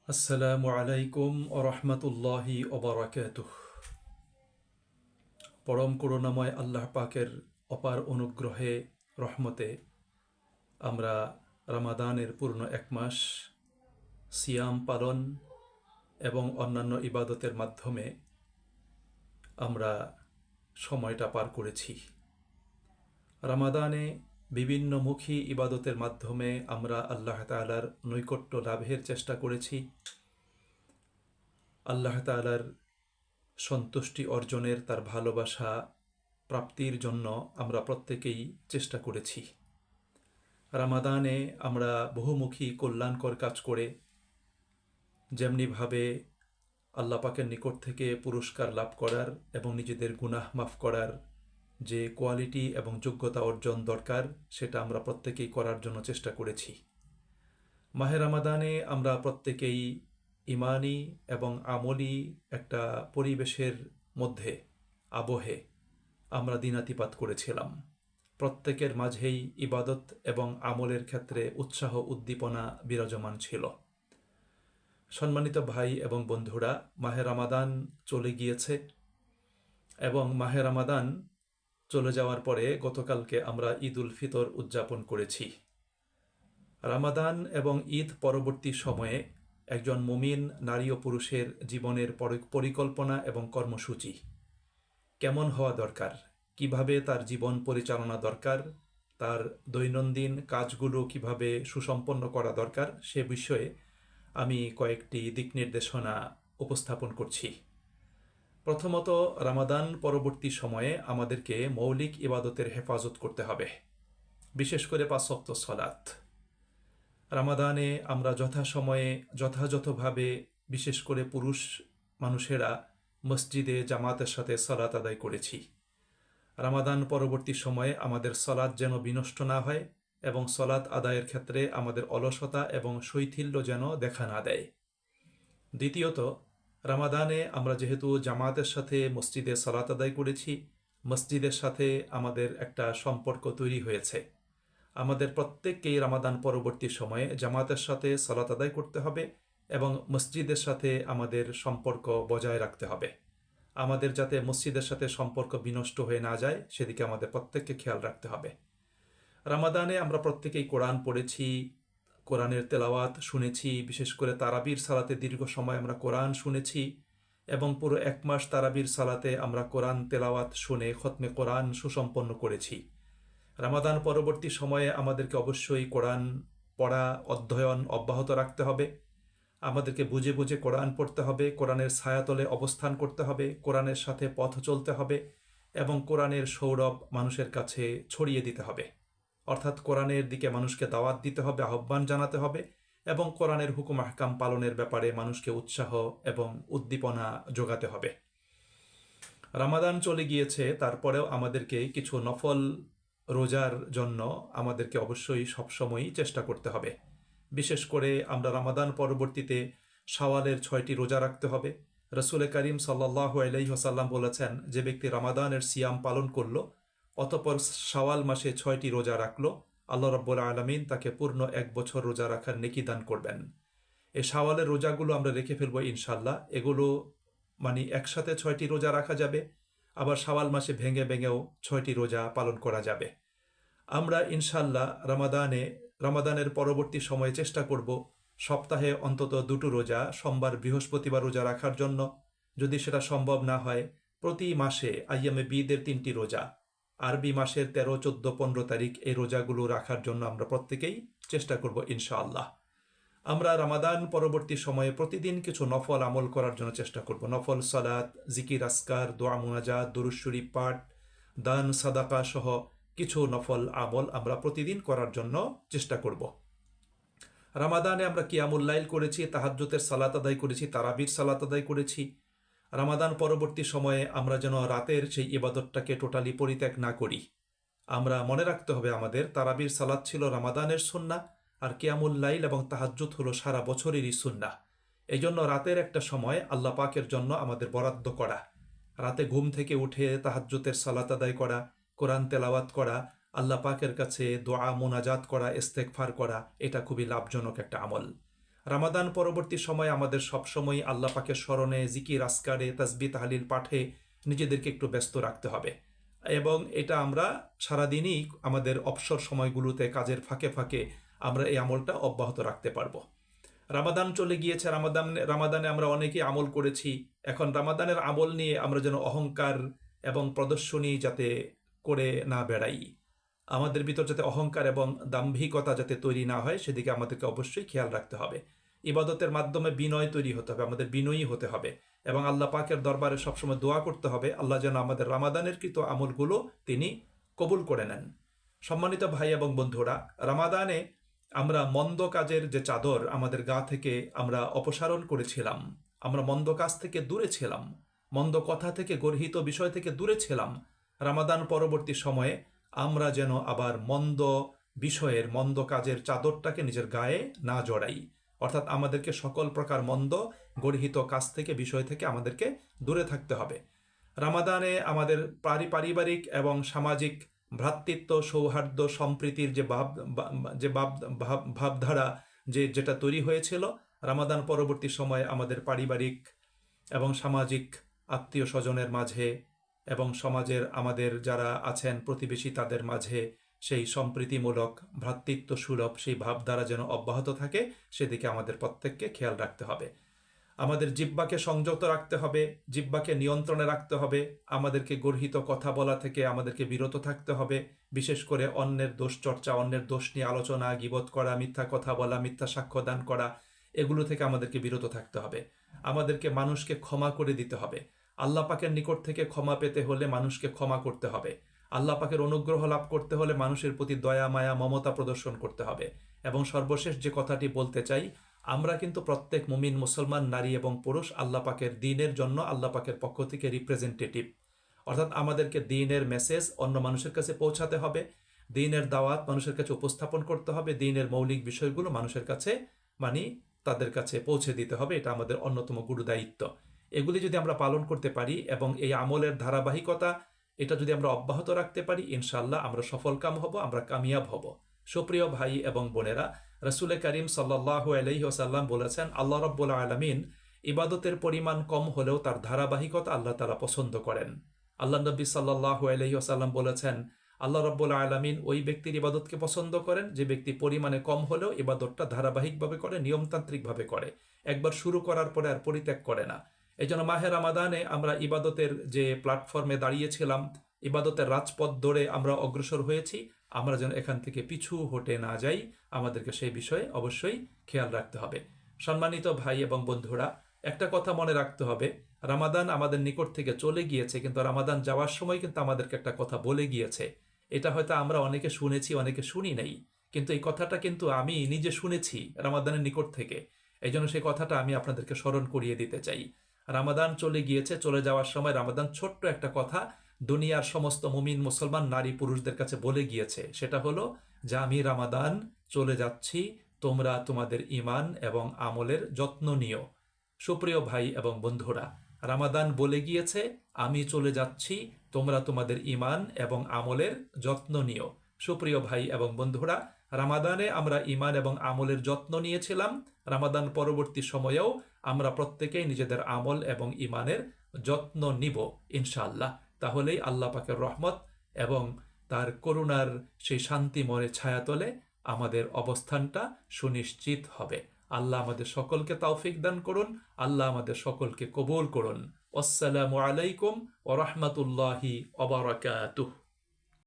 আসসালামু আলাইকুম ওরহমতুল্লাহি ওবরাকাতুহ। পরম করুণাময় আল্লাহ পাকের অপার অনুগ্রহে রহমতে আমরা রমাদানের পূর্ণ এক মাস সিয়াম পালন এবং অন্যান্য ইবাদতের মাধ্যমে আমরা সময়টা পার করেছি। রমাদানে বিভিন্নমুখী ইবাদতের মাধ্যমে আমরা আল্লাহ তাআলার নৈকট্য লাভের চেষ্টা করেছি। আল্লাহ তাআলার সন্তুষ্টি অর্জনের, তার ভালোবাসা প্রাপ্তির জন্য আমরা প্রত্যেকেই চেষ্টা করেছি। রামাদানে আমরা বহুমুখী কল্যাণকর কাজ করে যেমনিভাবে আল্লাহ পাকের নিকট থেকে পুরস্কার লাভ করার এবং নিজেদের গুনাহ মাফ করার যে কোয়ালিটি এবং যোগ্যতা অর্জন দরকার, সেটা আমরা প্রত্যেকেই করার জন্য চেষ্টা করেছি। মাহে রামাদানে আমরা প্রত্যেকেই ইমানি এবং আমলি একটা পরিবেশের মধ্যে আবহে আমরা দিনাতিপাত করেছিলাম। প্রত্যেকের মাঝেই ইবাদত এবং আমলের ক্ষেত্রে উৎসাহ উদ্দীপনা বিরাজমান ছিল। সম্মানিত ভাই এবং বন্ধুরা, মাহে রামাদান চলে গিয়েছে এবং মাহে রামাদান চলে যাওয়ার পরে গতকালকে আমরা ঈদ উল ফিতর উদযাপন করেছি। রামাদান এবং ঈদ পরবর্তী সময়ে একজন মুমিন নারী ও পুরুষের জীবনের পরিকল্পনা এবং কর্মসূচি কেমন হওয়া দরকার, কিভাবে তার জীবন পরিচালনা দরকার, তার দৈনন্দিন কাজগুলো কিভাবে সুসম্পন্ন করা দরকার, সে বিষয়ে আমি কয়েকটি দিক নির্দেশনা উপস্থাপন করছি। প্রথমত, রামাদান পরবর্তী সময়ে আমাদেরকে মৌলিক ইবাদতের হেফাজত করতে হবে, বিশেষ করে ৫ ওয়াক্ত সালাত। রামাদানে আমরা যথাসময়ে যথাযথভাবে, বিশেষ করে পুরুষ মানুষেরা মসজিদে জামাতের সাথে সালাত আদায় করেছি। রামাদান পরবর্তী সময়ে আমাদের সালাত যেন বিনষ্ট না হয় এবং সালাত আদায়ের ক্ষেত্রে আমাদের অলসতা এবং শৈথিল্য যেন দেখা না দেয়। দ্বিতীয়ত, রামাদানে আমরা যেহেতু জামাতের সাথে মসজিদে সালাত আদায় করেছি, মসজিদের সাথে আমাদের একটা সম্পর্ক তৈরি হয়েছে। আমাদের প্রত্যেককেই রামাদান পরবর্তী সময়ে জামাতের সাথে সালাত আদায় করতে হবে এবং মসজিদের সাথে আমাদের সম্পর্ক বজায় রাখতে হবে। আমাদের যাতে মসজিদের সাথে সম্পর্ক বিনষ্ট হয়ে না যায়, সেদিকে আমাদের প্রত্যেককে খেয়াল রাখতে হবে। রামাদানে আমরা প্রত্যেকেই কোরআন পড়েছি, কোরআনের তেলাওয়াত শুনেছি। বিশেষ করে তারাবির সালাতে দীর্ঘ সময় আমরা কোরআন শুনেছি এবং পুরো এক মাস তারাবির সালাতে আমরা কোরআন তেলাওয়াত শুনে খতমে কোরআন সুসম্পন্ন করেছি। রামাদান পরবর্তী সময়ে আমাদেরকে অবশ্যই কোরআন পড়া, অধ্যয়ন অব্যাহত রাখতে হবে। আমাদেরকে বুঝে বুঝে কোরআন পড়তে হবে, কোরআনের ছায়াতলে অবস্থান করতে হবে, কোরআনের সাথে পথ চলতে হবে এবং কোরআনের সৌরভ মানুষের কাছে ছড়িয়ে দিতে হবে। অর্থাৎ কোরআনের দিকে মানুষকে দাওয়াত দিতে হবে, আহ্বান জানাতে হবে এবং কোরআনের হুকুম আহকাম পালনের ব্যাপারে মানুষকে উৎসাহ এবং উদ্দীপনা যোগাতে হবে। রামাদান চলে গিয়েছে, তারপরেও আমাদেরকে কিছু নফল রোজার জন্য আমাদেরকে অবশ্যই সবসময়ই চেষ্টা করতে হবে। বিশেষ করে আমরা রামাদান পরবর্তীতে শাওয়ালের 6টি রোজা রাখতে হবে। রসুল করিম সাল্লাল্লাহু আলাইহি ওয়াসাল্লাম বলেছেন, যে ব্যক্তি রামাদানের সিয়াম পালন করলো অতঃপর শাওয়াল মাসে 6টি রোজা রাখলো, আল্লাহ রাব্বুল আলামিন তাকে পূর্ণ 1 বছর রোজা রাখার নেকি দান করবেন। এই শাওয়ালের রোজাগুলো আমরা রেখে ফেলবো ইনশাল্লাহ। এগুলো একসাথে 6টি রোজা রাখা যাবে, আবার শাওয়াল মাসে ভেঙে ভেঙেও 6টি রোজা পালন করা যাবে। আমরা ইনশাল্লাহ রামাদানের পরবর্তী সময়ে চেষ্টা করব সপ্তাহে অন্তত 2টো রোজা, সোমবার বৃহস্পতিবার রোজা রাখার জন্য। যদি সেটা সম্ভব না হয়, প্রতি মাসে আইয়ামে বীদের 3টি রোজা, আরবি মাসের 13, 14, 15 তারিখ এই রোজাগুলো রাখার জন্য আমরা প্রত্যেকেই চেষ্টা করব ইনশাআল্লাহ। আমরা রামাদান পরবর্তী সময়ে প্রতিদিন কিছু নফল আমল করার জন্য চেষ্টা করব। নফল সালাত, জিকির আসকার, দোয়া মুনাজাত, দুরূদ শরীফ পাঠ, দান সাদাকা সহ কিছু নফল আমল আমরা প্রতিদিন করার জন্য চেষ্টা করব। রামাদানে আমরা কিয়ামুল লাইল করেছি, তাহাজ্জুদের সালাত আদায় করেছি, তারাবির সালাত আদায় করেছি। রামাদান পরবর্তী সময়ে আমরা যেন রাতের সেই ইবাদতটাকে টোটালি পরিত্যাগ না করি। আমরা মনে রাখতে হবে, আমাদের তারাবির সালাত ছিল রামাদানের সুন্নাহ আর কিয়ামুল লাইল এবং তাহাজ্জুদ হলো সারা বছরেরই সুন্নাহ। এই জন্য রাতের একটা সময় আল্লাহ পাকের জন্য আমাদের বরাদ্দ করা, রাতে ঘুম থেকে উঠে তাহাজ্জুদের সালাত আদায় করা, কোরআন তেলাওয়াত করা, আল্লাহ পাকের কাছে দোয়া মোনাজাত করা, ইস্তেগফার করা, এটা খুবই লাভজনক একটা আমল। রামাদান পরবর্তী সময় আমাদের সবসময় আল্লাহ পাকের স্মরণে, জিকির আসকারে, তাসবিহ তাহলিল পাঠে নিজেদেরকে একটু ব্যস্ত রাখতে হবে। এবং এটা আমরা সারাদিনই আমাদের অবসর সময়গুলোতে কাজের ফাঁকে ফাঁকে আমরা এই আমলটা অব্যাহত রাখতে পারবো। রামাদান চলে গিয়েছে, রামাদানে আমরা অনেকেই আমল করেছি। এখন রামাদানের আমল নিয়ে আমরা যেন অহংকার এবং প্রদর্শনী যাতে করে না বেড়াই, আমাদের ভিতর যাতে অহংকার এবং দাম্ভিকতা যাতে তৈরি না হয়, সেদিকে আমাদেরকে অবশ্যই খেয়াল রাখতে হবে। ইবাদতের মাধ্যমে বিনয় তৈরি হতে হবে, আমাদের বিনয়ী হতে হবে এবং আল্লাহ পাকের দরবারে সবসময় দোয়া করতে হবে আল্লাহ যেন আমাদের রামাদানের কৃত আমলগুলো তিনি কবুল করে নেন। সম্মানিত ভাই এবং বন্ধুরা, রামাদানে আমরা মন্দ কাজের যে চাদর আমাদের গা থেকে আমরা অপসারণ করেছিলাম, আমরা মন্দ কাজ থেকে দূরে ছিলাম, মন্দ কথা থেকে, গর্হিত বিষয় থেকে দূরে ছিলাম। রামাদান পরবর্তী সময়ে আমরা যেন আবার মন্দ বিষয়ের, মন্দ কাজের চাদরটাকে নিজের গায়ে না জড়াই। অর্থাৎ আমাদেরকে সকল প্রকার মন্দ গর্হিত কাজ থেকে, বিষয় থেকে আমাদেরকে দূরে থাকতে হবে। রামাদানে আমাদের পারিবারিক এবং সামাজিক ভ্রাতৃত্ব, সৌহার্দ্য, সম্প্রীতির যে ভাবধারা যেটা তৈরি হয়েছিল, রামাদান পরবর্তী সময়ে আমাদের পারিবারিক এবং সামাজিক আত্মীয় স্বজনের মাঝে এবং সমাজের আমাদের যারা আছেন প্রতিবেশী তাদের মাঝে সেই সম্প্রীতিমূলক, ভ্রাতৃত্ব সুলভ সেই ভাবধারা যেন অব্যাহত থাকে, সেদিকে আমাদের প্রত্যেককে খেয়াল রাখতে হবে। আমাদের জিহ্বাকে সংযত রাখতে হবে, জিহ্বাকে নিয়ন্ত্রণে রাখতে হবে, আমাদেরকে গর্হিত কথা বলা থেকে আমাদেরকে বিরত থাকতে হবে। বিশেষ করে অন্যের দোষ চর্চা, অন্যের দোষ নিয়ে আলোচনা, গীবত করা, মিথ্যা কথা বলা, মিথ্যা সাক্ষ্য দান করা, এগুলো থেকে আমাদেরকে বিরত থাকতে হবে। আমাদেরকে মানুষকে ক্ষমা করে দিতে হবে। আল্লাহ পাকের নিকট থেকে ক্ষমা পেতে হলে মানুষকে ক্ষমা করতে হবে। আল্লাহ পাকের অনুগ্রহ লাভ করতে হলে মানুষের প্রতি দয়া, মায়া, মমতা প্রদর্শন করতে হবে। এবং সর্বশেষ যে কথাটি বলতে চাই, আমরা কিন্তু প্রত্যেক মুমিন মুসলমান নারী এবং পুরুষ আল্লাহ পাকের দ্বীনের জন্য আল্লাহ পাকের পক্ষ থেকে রিপ্রেজেন্টেটিভ। অর্থাৎ আমাদেরকে দ্বীনের মেসেজ অন্য মানুষের কাছে পৌঁছাতে হবে, দ্বীনের দাওয়াত মানুষের কাছে উপস্থাপন করতে হবে, দ্বীনের মৌলিক বিষয়গুলো মানুষের কাছে তাদের কাছে পৌঁছে দিতে হবে। এটা আমাদের অন্যতম গুরু দায়িত্ব। এগুলি যদি আমরা পালন করতে পারি এবং এই আমলের ধারাবাহিকতা এটা যদি আমরা অব্যাহত রাখতে পারি, ইনশাআল্লাহ আমরা সফলকাম হব, আমরা কামিয়াব হব। সুপ্রিয় ভাই এবং বোনেরা, রাসূল করিম সাল্লাল্লাহু আলাইহি ওয়াসাল্লাম বলেছেন, আল্লাহ রাব্বুল আলামিন ইবাদতের পরিমাণ কম হলেও তার ধারাবাহিকতা আল্লাহ তাআলা পছন্দ করেন। আল্লাহ নবী সাল্লাল্লাহু আলাইহি ওয়াসাল্লাম বলেছেন, আল্লাহ রাব্বুল আলামিন ওই ব্যক্তির ইবাদতকে পছন্দ করেন যে ব্যক্তি পরিমাণে কম হলেও ইবাদতটা ধারাবাহিকভাবে করে, নিয়মতান্ত্রিকভাবে করে, একবার শুরু করার পরে আর পরিত্যাগ করে না। এই জন্য মাহে রামাদানে আমরা ইবাদতের যে প্ল্যাটফর্মে দাঁড়িয়েছিলাম, ইবাদতের রাজপথ ধরে আমরা অগ্রসর হয়েছি, আমরা যেন এখান থেকে পিছু হটে না যাই, আমাদেরকে সেই বিষয়ে অবশ্যই খেয়াল রাখতে হবে। সম্মানিত ভাই এবং বন্ধুরা, একটা কথা মনে রাখতে হবে, রামাদান আমাদের নিকট থেকে চলে গিয়েছে, কিন্তু রামাদান যাওয়ার সময় কিন্তু আমাদেরকে একটা কথা বলে গিয়েছে। এটা হয়তো আমরা অনেকে শুনেছি, অনেকে শুনি নাই, কিন্তু এই কথাটা কিন্তু আমি নিজে শুনেছি রামাদানের নিকট থেকে। এই জন্য সেই কথাটা আমি আপনাদেরকে স্মরণ করিয়ে দিতে চাই। রামাদান চলে গিয়েছে, চলে যাওয়ার সময় রামাদান ছোট্ট একটা কথা দুনিয়ার সমস্ত মুমিন মুসলমান নারী পুরুষদের কাছে বলে গিয়েছে। সেটা হলো যে আমি রামাদান চলে যাচ্ছি, তোমরা তোমাদের ঈমান এবং আমলের যত্ন নিও। সুপ্রিয় ভাই এবং বন্ধুরা, রামাদান বলে গিয়েছে আমি চলে যাচ্ছি, তোমরা তোমাদের ঈমান এবং আমলের যত্ন নিও। সুপ্রিয় ভাই এবং বন্ধুরা, রামাদানে আমরা ঈমান এবং আমলের যত্ন নিয়েছিলাম, রামাদান পরবর্তী সময়েও আমরা প্রত্যেকেই নিজেদের আমল এবং ঈমানের যত্ন নিব ইনশাআল্লাহ। তাহলেই আল্লাহ পাকের রহমত এবং তার করুণার সেই শান্তিময় ছায়াতলে আমাদের অবস্থানটা সুনিশ্চিত হবে। আল্লাহ আমাদের সকলকে তৌফিক দান করুন, আল্লাহ আমাদের সকলকে কবুল করুন। আসসালামু আলাইকুম ওয়া রাহমাতুল্লাহি ওয়া বারাকাতুহু।